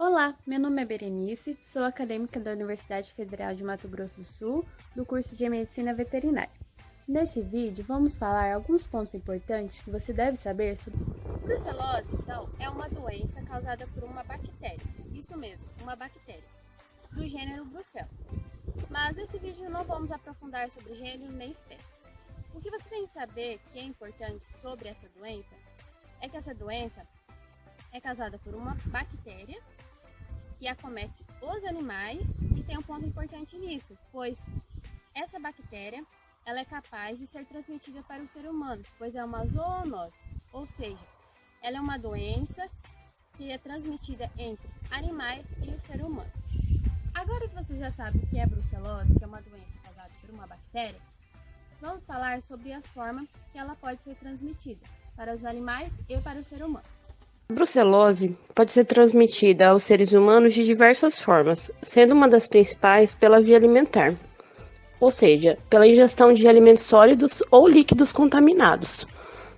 Olá, meu nome é Berenice, sou acadêmica da Universidade Federal de Mato Grosso do Sul, do curso de Medicina Veterinária. Nesse vídeo, vamos falar alguns pontos importantes que você deve saber sobre... Brucelose, então, é uma doença causada por uma bactéria, isso mesmo, uma bactéria, do gênero Brucella. Mas nesse vídeo não vamos aprofundar sobre gênero nem espécie. O que você tem que saber que é importante sobre essa doença é que essa doença é causada por uma bactéria que acomete os animais e tem um ponto importante nisso, pois essa bactéria ela é capaz de ser transmitida para os seres humanos, pois é uma zoonose, ou seja, ela é uma doença que é transmitida entre animais e o ser humano. Agora que você já sabe o que é brucelose, que é uma doença causada por uma bactéria, vamos falar sobre as formas que ela pode ser transmitida para os animais e para o ser humano. A brucelose pode ser transmitida aos seres humanos de diversas formas, sendo uma das principais pela via alimentar, ou seja, pela ingestão de alimentos sólidos ou líquidos contaminados,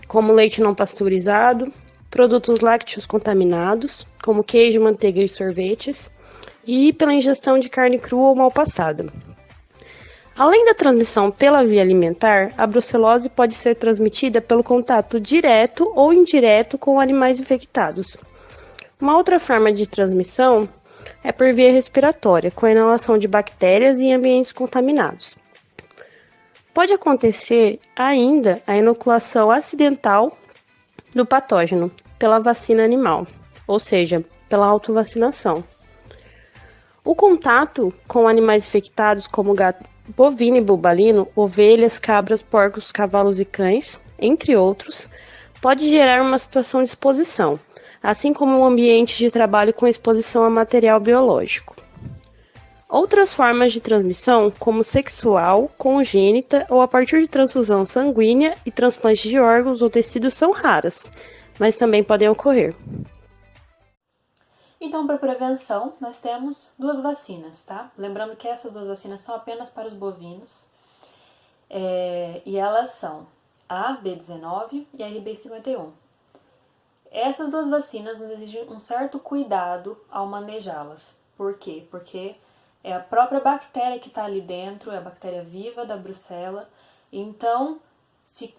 como leite não pasteurizado, produtos lácteos contaminados, como queijo, manteiga e sorvetes, e pela ingestão de carne crua ou mal passada. Além da transmissão pela via alimentar, a brucelose pode ser transmitida pelo contato direto ou indireto com animais infectados. Uma outra forma de transmissão é por via respiratória, com a inalação de bactérias em ambientes contaminados. Pode acontecer ainda a inoculação acidental do patógeno pela vacina animal, ou seja, pela autovacinação. O contato com animais infectados como gato bovino e bubalino, ovelhas, cabras, porcos, cavalos e cães, entre outros, pode gerar uma situação de exposição, assim como um ambiente de trabalho com exposição a material biológico. Outras formas de transmissão, como sexual, congênita ou a partir de transfusão sanguínea e transplante de órgãos ou tecidos, são raras, mas também podem ocorrer. Então, para prevenção, nós temos duas vacinas, tá? Lembrando que essas duas vacinas são apenas para os bovinos, e elas são a B19 e a RB51. Essas duas vacinas nos exigem um certo cuidado ao manejá-las. Por quê? Porque é a própria bactéria que está ali dentro, é a bactéria viva da brucela. Então,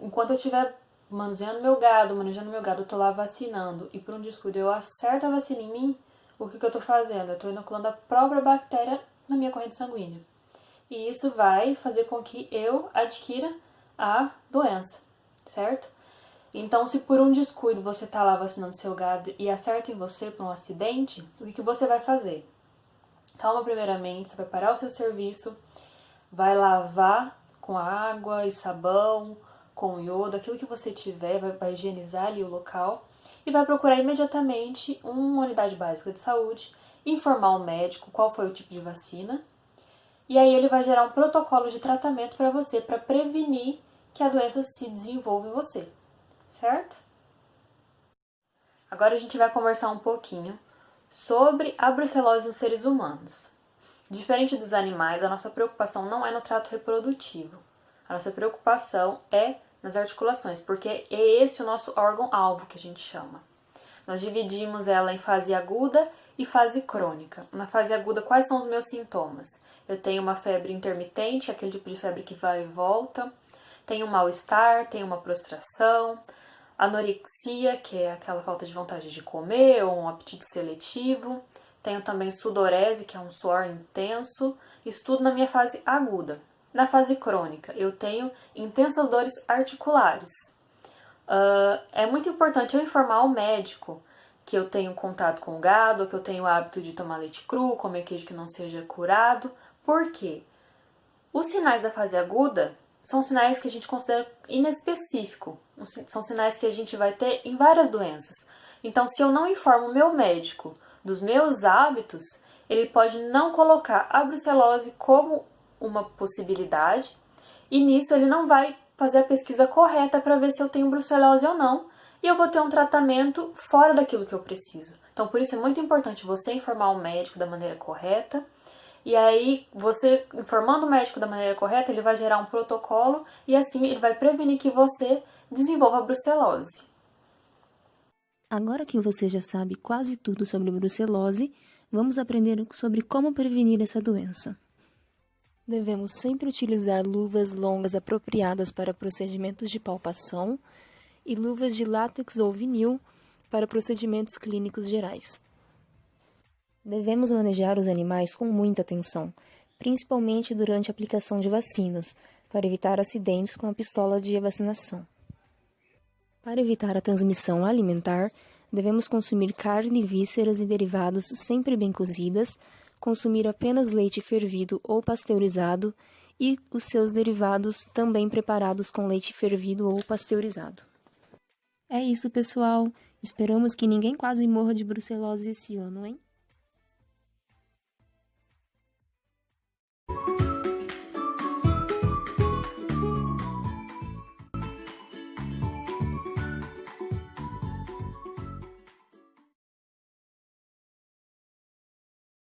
enquanto eu estiver manejando meu gado, eu estou lá vacinando e por um descuido eu acerto a vacina em mim, o que eu estou fazendo? Eu estou inoculando a própria bactéria na minha corrente sanguínea. E isso vai fazer com que eu adquira a doença, certo? Então, se por um descuido você está lá vacinando seu gado e acerta em você por um acidente, o que você vai fazer? Calma, primeiramente, você vai parar o seu serviço, vai lavar com água e sabão, com iodo, aquilo que você tiver, vai higienizar ali o local e vai procurar imediatamente uma unidade básica de saúde, informar o médico qual foi o tipo de vacina, e aí ele vai gerar um protocolo de tratamento para você, para prevenir que a doença se desenvolva em você, certo? Agora a gente vai conversar um pouquinho sobre a brucelose nos seres humanos. Diferente dos animais, a nossa preocupação não é no trato reprodutivo. A nossa preocupação é nas articulações, porque é esse o nosso órgão-alvo que a gente chama. Nós dividimos ela em fase aguda e fase crônica. Na fase aguda, quais são os meus sintomas? Eu tenho uma febre intermitente, aquele tipo de febre que vai e volta. Tenho um mal-estar, tenho uma prostração. Anorexia, que é aquela falta de vontade de comer ou um apetite seletivo. Tenho também sudorese, que é um suor intenso. Isso tudo na minha fase aguda. Na fase crônica, eu tenho intensas dores articulares. É muito importante eu informar o médico que eu tenho contato com o gado, que eu tenho o hábito de tomar leite cru, comer queijo que não seja curado. Por quê? Os sinais da fase aguda são sinais que a gente considera inespecífico. São sinais que a gente vai ter em várias doenças. Então, se eu não informo o meu médico dos meus hábitos, ele pode não colocar a brucelose como uma possibilidade, e nisso ele não vai fazer a pesquisa correta para ver se eu tenho brucelose ou não, e eu vou ter um tratamento fora daquilo que eu preciso. Então, por isso é muito importante você informar o médico da maneira correta, e aí você informando o médico da maneira correta, ele vai gerar um protocolo, e assim ele vai prevenir que você desenvolva a brucelose. Agora que você já sabe quase tudo sobre brucelose, vamos aprender sobre como prevenir essa doença. Devemos sempre utilizar luvas longas apropriadas para procedimentos de palpação e luvas de látex ou vinil para procedimentos clínicos gerais. Devemos manejar os animais com muita atenção, principalmente durante a aplicação de vacinas, para evitar acidentes com a pistola de vacinação. Para evitar a transmissão alimentar, devemos consumir carne, vísceras e derivados sempre bem cozidas, consumir apenas leite fervido ou pasteurizado e os seus derivados também preparados com leite fervido ou pasteurizado. É isso, pessoal! Esperamos que ninguém quase morra de brucelose esse ano, hein?